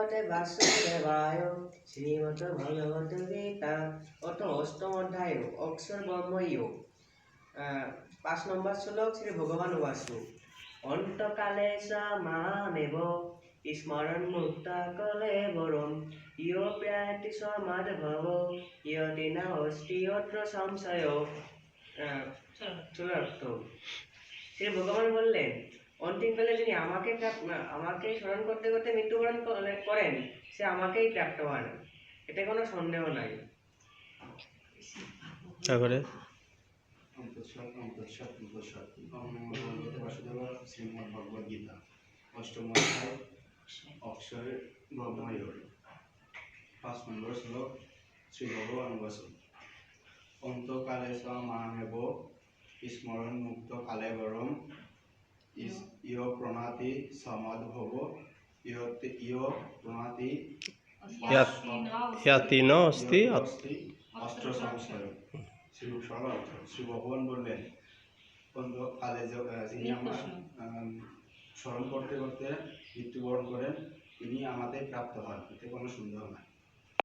শ্রীমতে বাসুদেবায় শ্রীমত ভগবত গীতা অত অষ্টম অধ্যায় অক্ষর ব্রহ্ময়োগ 5 নম্বর শ্লোক শ্রী ভগবান বাসু অন্তকালে স মামেব স্মরণ মুক্তা কলেবরম ইয় প্রায়তি সমাদ্ভব ইয়তি না অস্তি অত্র সংশয়। চূড়ার্থ শ্রী ভগবান বললেন, অন্তিমকালে যিনি আমাকে স্মরণ করতে করতে মৃত্যুবরণ করেন সে আমাকেই প্রাপ্ত হন, এতে কোনো সন্দেহ নাই। তারপরে শ্রীমদ ভগবদ গীতা অষ্টম অধ্যায় অক্ষরে ব্রহ্ময়োগ 5 নম্বর শ্লোক শ্রী ভগবান বাসু অন্তকালে স মামেব স্মরণ মুক্ত কালেবরম ইয় প্রণাতি সমাদ্ভব ইয় প্রণাতি ইয়াতি ন অস্তি অস্ত্র সংশয়। শ্রী ভগবান বললেন, অন্তকালে যিনি আমার স্মরণ করতে করতে মৃত্যুবরণ করেন তিনি আমাদের প্রাপ্ত হন, এতে কোনো সন্দেহ নাই।